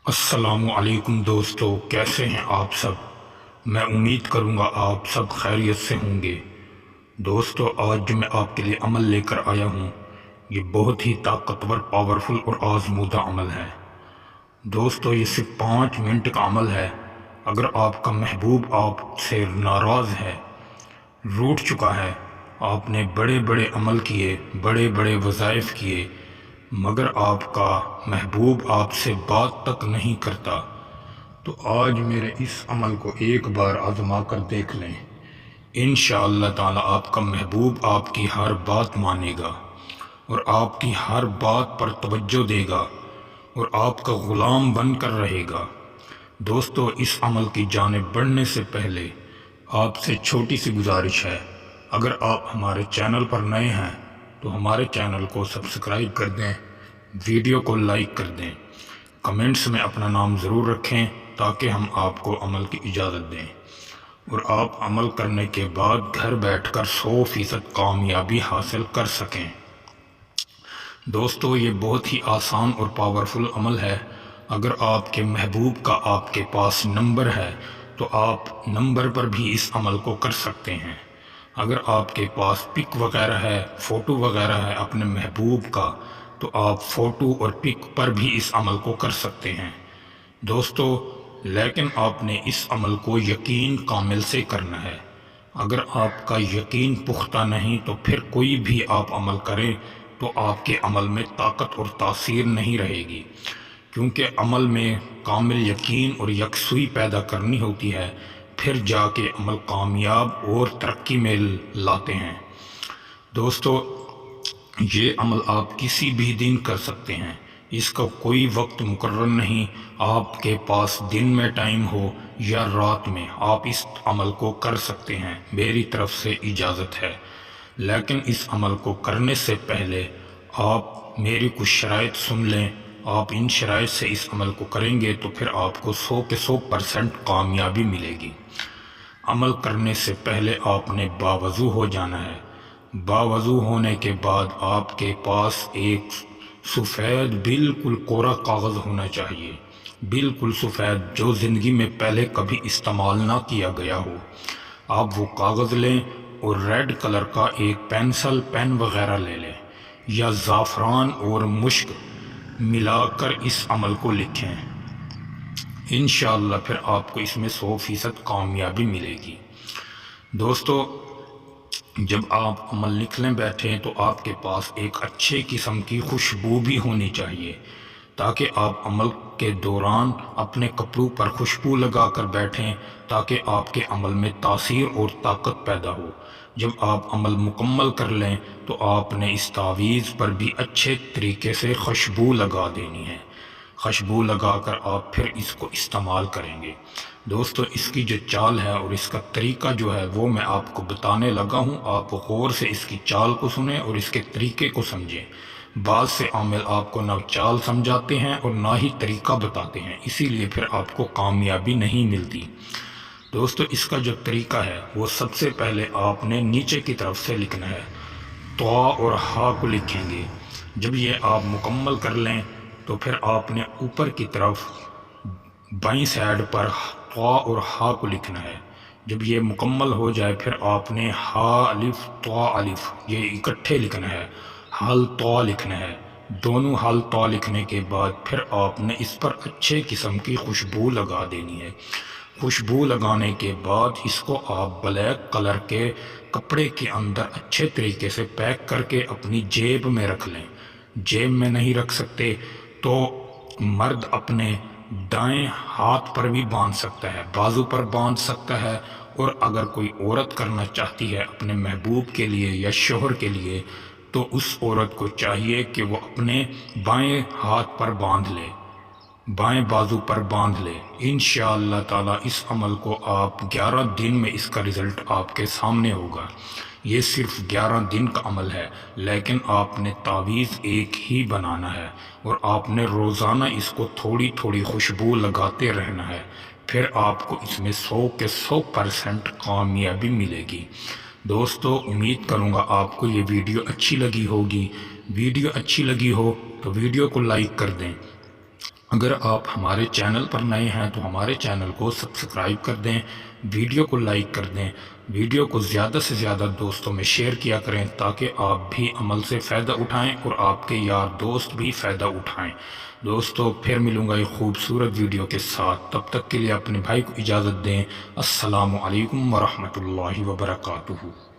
السلام علیکم دوستو، کیسے ہیں آپ سب؟ میں امید کروں گا آپ سب خیریت سے ہوں گے۔ دوستو، آج جو میں آپ کے لیے عمل لے کر آیا ہوں، یہ بہت ہی طاقتور، پاورفل اور آزمودہ عمل ہے۔ دوستو، یہ صرف 5 منٹ کا عمل ہے۔ اگر آپ کا محبوب آپ سے ناراض ہے، روٹھ چکا ہے، آپ نے بڑے بڑے عمل کیے، بڑے بڑے وظائف کیے، مگر آپ کا محبوب آپ سے بات تک نہیں کرتا، تو آج میرے اس عمل کو ایک بار آزما کر دیکھ لیں۔ انشاءاللہ تعالی آپ کا محبوب آپ کی ہر بات مانے گا اور آپ کی ہر بات پر توجہ دے گا اور آپ کا غلام بن کر رہے گا۔ دوستو، اس عمل کی جانب بڑھنے سے پہلے آپ سے چھوٹی سی گزارش ہے۔ اگر آپ ہمارے چینل پر نئے ہیں تو ہمارے چینل کو سبسکرائب کر دیں، ویڈیو کو لائک کر دیں، کمنٹس میں اپنا نام ضرور رکھیں تاکہ ہم آپ کو عمل کی اجازت دیں اور آپ عمل کرنے کے بعد گھر بیٹھ کر 100% کامیابی حاصل کر سکیں۔ دوستو، یہ بہت ہی آسان اور پاورفل عمل ہے۔ اگر آپ کے محبوب کا آپ کے پاس نمبر ہے تو آپ نمبر پر بھی اس عمل کو کر سکتے ہیں۔ اگر آپ کے پاس پک وغیرہ ہے، فوٹو وغیرہ ہے اپنے محبوب کا، تو آپ فوٹو اور پک پر بھی اس عمل کو کر سکتے ہیں۔ دوستو، لیکن آپ نے اس عمل کو یقین کامل سے کرنا ہے۔ اگر آپ کا یقین پختہ نہیں تو پھر کوئی بھی آپ عمل کریں تو آپ کے عمل میں طاقت اور تاثیر نہیں رہے گی، کیونکہ عمل میں کامل یقین اور یکسوئی پیدا کرنی ہوتی ہے، پھر جا کے عمل کامیاب اور ترقی میں لاتے ہیں۔ دوستو، یہ عمل آپ کسی بھی دن کر سکتے ہیں، اس کا کوئی وقت مقرر نہیں۔ آپ کے پاس دن میں ٹائم ہو یا رات میں، آپ اس عمل کو کر سکتے ہیں، میری طرف سے اجازت ہے۔ لیکن اس عمل کو کرنے سے پہلے آپ میری کچھ شرائط سن لیں۔ آپ ان شرائط سے اس عمل کو کریں گے تو پھر آپ کو 100% کامیابی ملے گی۔ عمل کرنے سے پہلے آپ نے باوضو ہو جانا ہے۔ باوضو ہونے کے بعد آپ کے پاس ایک سفید بالکل کوڑا کاغذ ہونا چاہیے، بالکل سفید، جو زندگی میں پہلے کبھی استعمال نہ کیا گیا ہو۔ آپ وہ کاغذ لیں اور ریڈ کلر کا ایک پینسل، پین وغیرہ لے لیں، یا زعفران اور مشک ملا کر اس عمل کو لکھیں۔ انشاءاللہ پھر آپ کو اس میں 100% کامیابی ملے گی۔ دوستو، جب آپ عمل لکھنے بیٹھیں تو آپ کے پاس ایک اچھے قسم کی خوشبو بھی ہونی چاہیے، تاکہ آپ عمل کے دوران اپنے کپڑوں پر خوشبو لگا کر بیٹھیں، تاکہ آپ کے عمل میں تاثیر اور طاقت پیدا ہو۔ جب آپ عمل مکمل کر لیں تو آپ نے اس تعویذ پر بھی اچھے طریقے سے خوشبو لگا دینی ہے۔ خوشبو لگا کر آپ پھر اس کو استعمال کریں گے۔ دوستو، اس کی جو چال ہے اور اس کا طریقہ جو ہے وہ میں آپ کو بتانے لگا ہوں۔ آپ غور سے اس کی چال کو سنیں اور اس کے طریقے کو سمجھیں۔ بعض سے عامل آپ کو نہ چال سمجھاتے ہیں اور نہ ہی طریقہ بتاتے ہیں، اسی لیے پھر آپ کو کامیابی نہیں ملتی۔ دوستو، اس کا جو طریقہ ہے وہ سب سے پہلے آپ نے نیچے کی طرف سے لکھنا ہے۔ تو اور ہا کو لکھیں گے۔ جب یہ آپ مکمل کر لیں تو پھر آپ نے اوپر کی طرف بائیں سائڈ پر تو اور ہا کو لکھنا ہے۔ جب یہ مکمل ہو جائے پھر آپ نے ہا الف تو الف یہ اکٹھے لکھنا ہے، حل تو لکھنا ہے۔ دونوں حل تو لکھنے کے بعد پھر آپ نے اس پر اچھے قسم کی خوشبو لگا دینی ہے۔ خوشبو لگانے کے بعد اس کو آپ بلیک کلر کے کپڑے کے اندر اچھے طریقے سے پیک کر کے اپنی جیب میں رکھ لیں۔ جیب میں نہیں رکھ سکتے تو مرد اپنے دائیں ہاتھ پر بھی باندھ سکتا ہے، بازو پر باندھ سکتا ہے، اور اگر کوئی عورت کرنا چاہتی ہے اپنے محبوب کے لیے یا شوہر کے لیے تو اس عورت کو چاہیے کہ وہ اپنے بائیں ہاتھ پر باندھ لے، بائیں بازو پر باندھ لے۔ انشاءاللہ تعالی اس عمل کو آپ 11 دن میں اس کا رزلٹ آپ کے سامنے ہوگا۔ یہ صرف 11 دن کا عمل ہے، لیکن آپ نے تعویذ ایک ہی بنانا ہے اور آپ نے روزانہ اس کو تھوڑی تھوڑی خوشبو لگاتے رہنا ہے، پھر آپ کو اس میں 100% کامیابی ملے گی۔ دوستو، امید کروں گا آپ کو یہ ویڈیو اچھی لگی ہوگی۔ ویڈیو اچھی لگی ہو تو ویڈیو کو لائک کر دیں، اگر آپ ہمارے چینل پر نئے ہیں تو ہمارے چینل کو سبسکرائب کر دیں، ویڈیو کو لائک کر دیں، ویڈیو کو زیادہ سے زیادہ دوستوں میں شیئر کیا کریں تاکہ آپ بھی عمل سے فائدہ اٹھائیں اور آپ کے یار دوست بھی فائدہ اٹھائیں۔ دوستو پھر ملوں گا ایک خوبصورت ویڈیو کے ساتھ، تب تک کے لیے اپنے بھائی کو اجازت دیں۔ السلام علیکم ورحمۃ اللہ وبرکاتہ۔